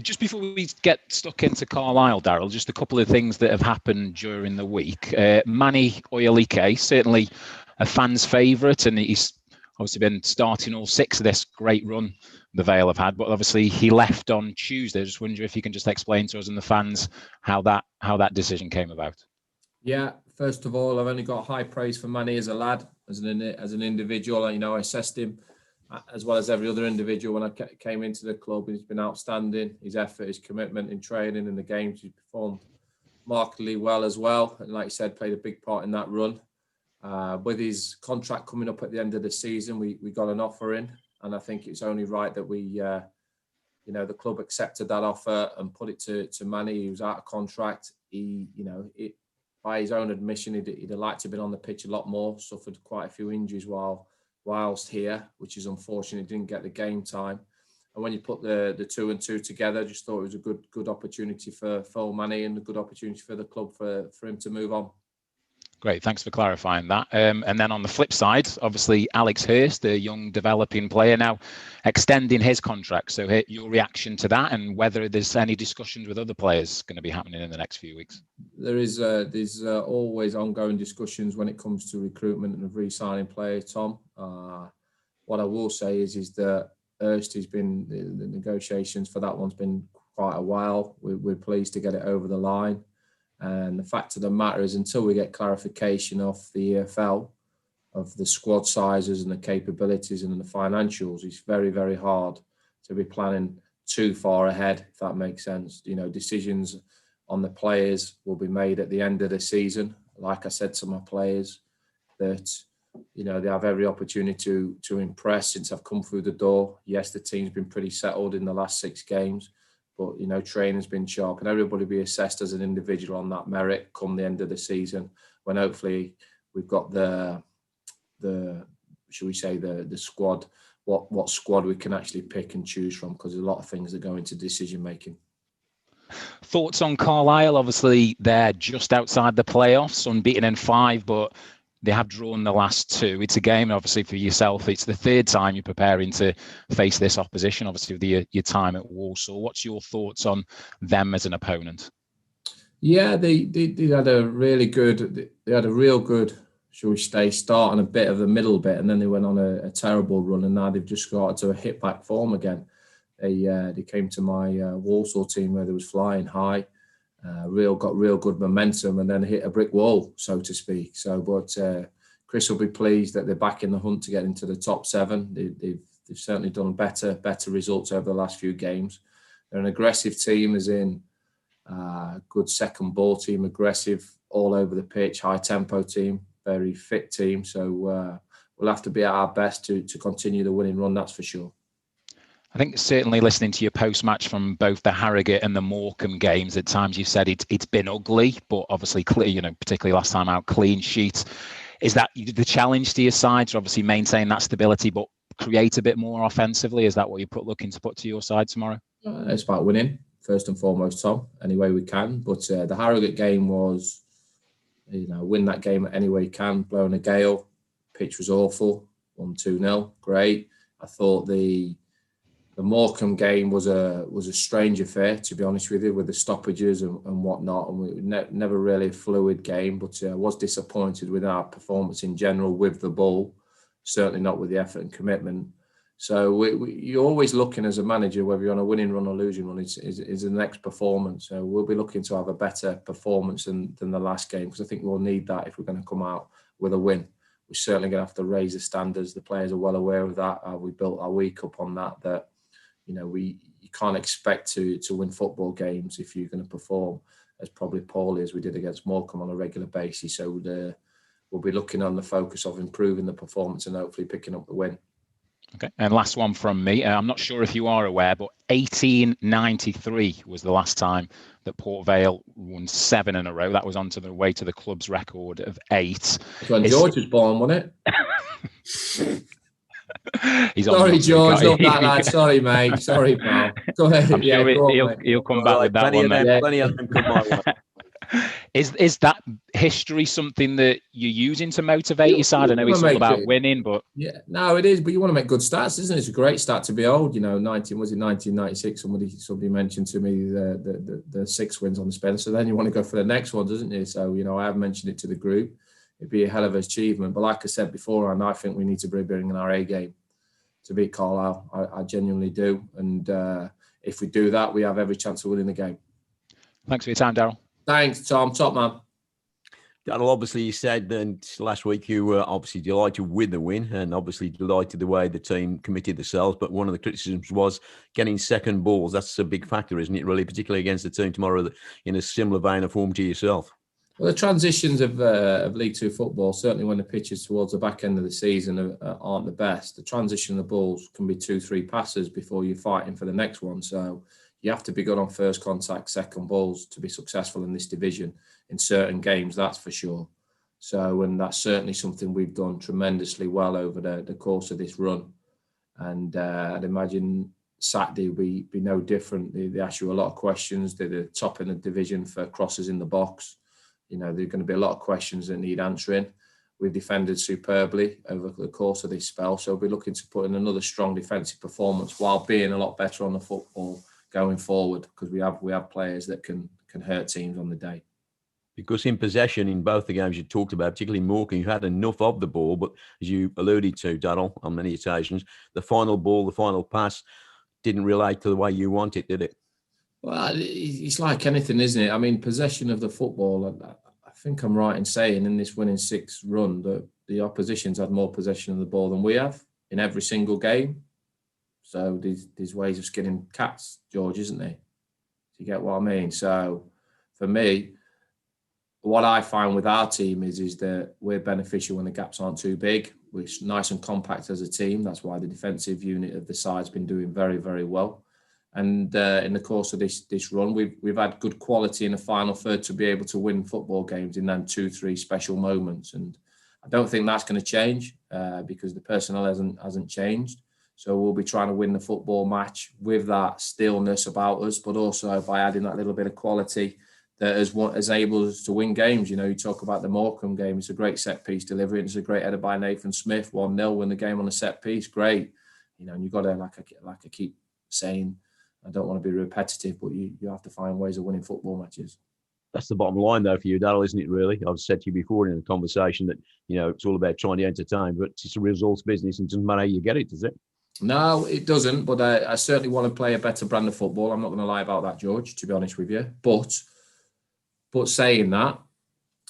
Just before we get stuck into Carlisle, Darrell, just a couple of things that have happened during the week. Manny Oyelike, certainly a fan's favourite, and he's obviously been starting all 6 of this great run the Vale have had, but obviously he left on Tuesday. I just wonder if you can just explain to us and the fans how that decision came about. Yeah, first of all, I've only got high praise for Manny as a lad, as an individual. You know, I assessed him as well as every other individual when I came into the club. He's been outstanding. His effort, his commitment in training and the games, he's performed markedly well as well. And like you said, played a big part in that run. With his contract coming up at the end of the season, we got an offer in, and I think it's only right that we, the club accepted that offer and put it to Manny. He was out of contract. By his own admission, he'd have liked to have been on the pitch a lot more. Suffered quite a few injuries whilst here, which is unfortunate. Didn't get the game time. And when you put the 2 and 2 together, I just thought it was a good opportunity for Manny and a good opportunity for the club for him to move on. Great, thanks for clarifying that. And then on the flip side, obviously Alex Hurst, the young developing player, now extending his contract. So your reaction to that, and whether there's any discussions with other players going to be happening in the next few weeks? There's always ongoing discussions when it comes to recruitment and re-signing players, Tom. What I will say is that Hurst has been, the negotiations for that one's been quite a while. We're pleased to get it over the line. And the fact of the matter is, until we get clarification off the EFL of the squad sizes and the capabilities and the financials, it's very, very hard to be planning too far ahead, if that makes sense. You know, decisions on the players will be made at the end of the season. Like I said to my players, that, you know, they have every opportunity to impress since I've come through the door. Yes, the team's been pretty settled in the last 6 games. But, you know, training's been sharp, and everybody be assessed as an individual on that merit come the end of the season, when hopefully we've got the should we say, the squad, what squad we can actually pick and choose from, because there's a lot of things that go into decision making. Thoughts on Carlisle? Obviously, they're just outside the playoffs, unbeaten in 5, but they have drawn the last 2. It's a game, obviously, for yourself. It's the 3rd time you're preparing to face this opposition, obviously, with your time at Walsall. What's your thoughts on them as an opponent? Yeah, they had a really good, real good, shall we say, start and a bit of the middle bit, and then they went on a terrible run, and now they've just got to a hit back form again. They came to my Walsall team where they was flying high. Got real good momentum, and then hit a brick wall, so to speak. But Chris will be pleased that they're back in the hunt to get into the top 7. They've certainly done better results over the last few games. They're an aggressive team, as in good second ball team, aggressive all over the pitch, high tempo team, very fit team. So we'll have to be at our best to continue the winning run, that's for sure. I think certainly listening to your post-match from both the Harrogate and the Morecambe games, at times you said it's been ugly, but obviously, you know, particularly last time out, clean sheet. Is that the challenge to your side to obviously maintain that stability, but create a bit more offensively? Is that what you're looking to put to your side tomorrow? It's about winning, first and foremost, Tom, any way we can. But the Harrogate game was, you know, win that game any way you can, blowing a gale. Pitch was awful, 1-2-0, great. I thought the Morecambe game was a strange affair, to be honest with you, with the stoppages and whatnot, and we never really a fluid game. But I was disappointed with our performance in general with the ball, certainly not with the effort and commitment. So you're always looking as a manager, whether you're on a winning run or losing run, is the next performance. So we'll be looking to have a better performance than the last game, because I think we'll need that if we're going to come out with a win. We're certainly going to have to raise the standards. The players are well aware of that. We built our week up on that. You know, you can't expect to win football games if you're going to perform as probably poorly as we did against Morecambe on a regular basis. So we'll be looking on the focus of improving the performance and hopefully picking up the win. Okay, and last one from me. I'm not sure if you are aware, but 1893 was the last time that Port Vale won 7 in a row. That was on to the way to the club's record of 8. That's when George was born, wasn't it? Sorry, George, love that lad. Sorry, mate. Sorry, pal. Go ahead. I'm sure he'll come back with that one. Plenty of them come my way. Is that history something that you're using to motivate your side? I know it's all about winning, but yeah, no, it is. But you want to make good starts, isn't it? It's a great start to be old. 1996? Somebody mentioned to me the 6 wins on the Spencer. So then you want to go for the next one, doesn't you? So I have mentioned it to the group. It'd be a hell of an achievement. But like I said before, and I think we need to be bringing our A game to beat Carlisle. I genuinely do. And if we do that, we have every chance of winning the game. Thanks for your time, Darrell. Thanks, Tom. Top man. Darrell, obviously you said that last week you were obviously delighted with the win and obviously delighted the way the team committed themselves. But one of the criticisms was getting second balls. That's a big factor, isn't it, really, particularly against the team tomorrow in a similar vein of form to yourself? Well, the transitions of League Two football, certainly when the pitches towards the back end of the season aren't the best, the transition of the balls can be 2-3 passes before you're fighting for the next one. So you have to be good on first contact, second balls to be successful in this division in certain games, that's for sure. So, and that's certainly something we've done tremendously well over the course of this run. And I'd imagine Saturday will be no different. They ask you a lot of questions. They're the top in the division for crosses in the box. There are going to be a lot of questions that need answering. We've defended superbly over the course of this spell. So we'll be looking to put in another strong defensive performance while being a lot better on the football going forward, because we have players that can hurt teams on the day. Because in possession in both the games you talked about, particularly Morecambe, you had enough of the ball, but as you alluded to, Darrell, on many occasions, the final ball, the final pass didn't relate to the way you want it, did it? Well, it's like anything, isn't it? I mean, possession of the football, I think I'm right in saying in this winning 6 run that the opposition's had more possession of the ball than we have in every single game. So there's ways of skinning cats, George, isn't there? Do you get what I mean? So for me, what I find with our team is that we're beneficial when the gaps aren't too big. We're nice and compact as a team. That's why the defensive unit of the side's been doing very, very well. And in the course of this run, we've had good quality in the final third to be able to win football games in them 2-3 special moments. And I don't think that's going to change because the personnel hasn't changed. So we'll be trying to win the football match with that stillness about us, but also by adding that little bit of quality that has enabled us to win games. You talk about the Morecambe game. It's a great set-piece delivery. It's a great header by Nathan Smith. 1-0, win the game on a set-piece. Great. And you've got to, like I keep saying, I don't want to be repetitive, but you have to find ways of winning football matches. That's the bottom line, though, for you, Darrell, isn't it, really? I've said to you before in the conversation that, it's all about trying to entertain, but it's a results business and it doesn't matter how you get it, does it? No, it doesn't, but I certainly want to play a better brand of football. I'm not going to lie about that, George, to be honest with you. But saying that,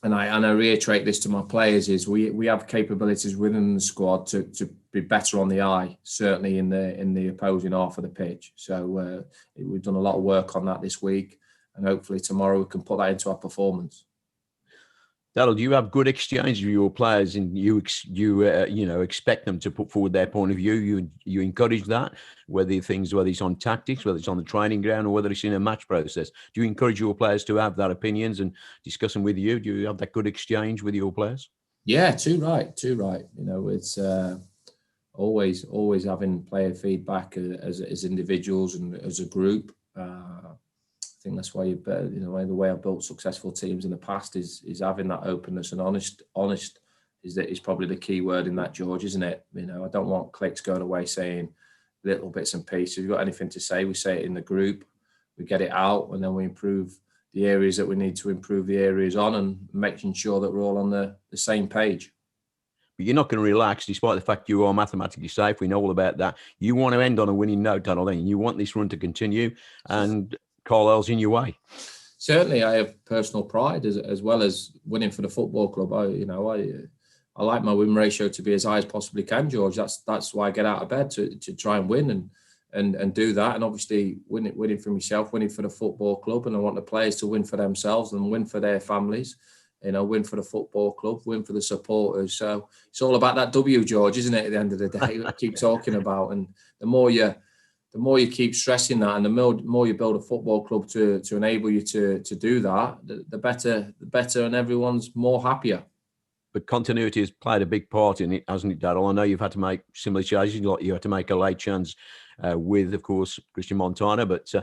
and I reiterate this to my players, is we have capabilities within the squad to be better on the eye, certainly in the opposing half of the pitch. So we've done a lot of work on that this week, and hopefully tomorrow we can put that into our performance. Darrell, do you have good exchange with your players, and you expect them to put forward their point of view? You encourage that, whether it's on tactics, whether it's on the training ground, or whether it's in a match process. Do you encourage your players to have that opinions and discuss them with you? Do you have that good exchange with your players? Yeah, too right. It's always having player feedback as individuals and as a group. I think that's why the way I've built successful teams in the past is having that openness and honest is probably the key word in that, George, isn't it? I don't want cliques going away saying little bits and pieces. If you've got anything to say, we say it in the group, we get it out, and then we improve the areas that we need to improve the areas on, and making sure that we're all on the same page. But you're not going to relax, despite the fact you are mathematically safe. We know all about that. You want to end on a winning note, Darrell, and you want this run to continue, and Carlisle's in your way. Certainly, I have personal pride as well as winning for the football club. I like my win ratio to be as high as possibly can, George. That's why I get out of bed to try and win and do that. And obviously, winning for myself, winning for the football club, and I want the players to win for themselves and win for their families. Win for the football club, win for the supporters. So it's all about that W, George, isn't it? At the end of the day, we keep talking about, and the more you keep stressing that, and the more you build a football club to enable you to do that, the better, and everyone's more happier. But continuity has played a big part in it, hasn't it, Darrell? I know you've had to make similar changes. You had to make a late change with, of course, Christian Montana. But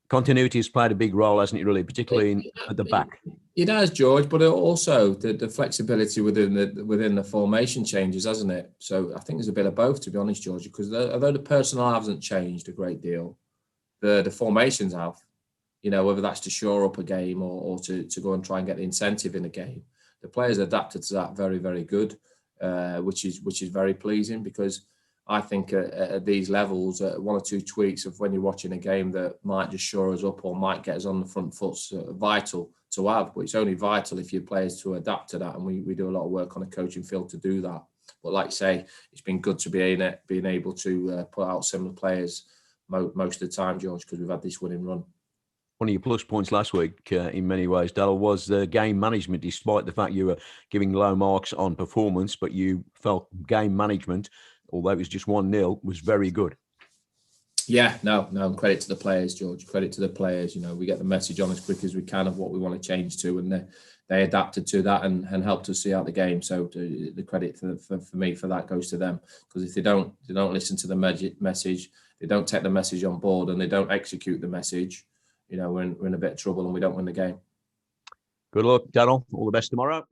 continuity has played a big role, hasn't it? Really, particularly at the back. It has, George, but also the flexibility within the formation changes, hasn't it? So I think there's a bit of both, to be honest, George, because although the personnel hasn't changed a great deal, the formations have. You know, whether that's to shore up a game or to go and try and get the incentive in a game. The players adapted to that very, very good, which is very pleasing, because I think at these levels, one or two tweaks of when you're watching a game that might just shore us up or might get us on the front foot's vital to have. But it's only vital if your players to adapt to that, and we do a lot of work on a coaching field to do that. But like I say, it's been good to being able to put out similar players most of the time, George, because we've had this winning run. One of your plus points last week, in many ways, Darrell, was the game management. Despite the fact you were giving low marks on performance, but you felt game management, although it was just 1-0, was very good. Yeah, no, credit to the players, George. Credit to the players. You know, we get the message on as quick as we can of what we want to change to, and they adapted to that and helped us see out the game. So the credit for me for that goes to them, because if they don't listen to the message, they don't take the message on board, and they don't execute the message, you know, we're in a bit of trouble and we don't win the game. Good luck, Darrell. All the best tomorrow.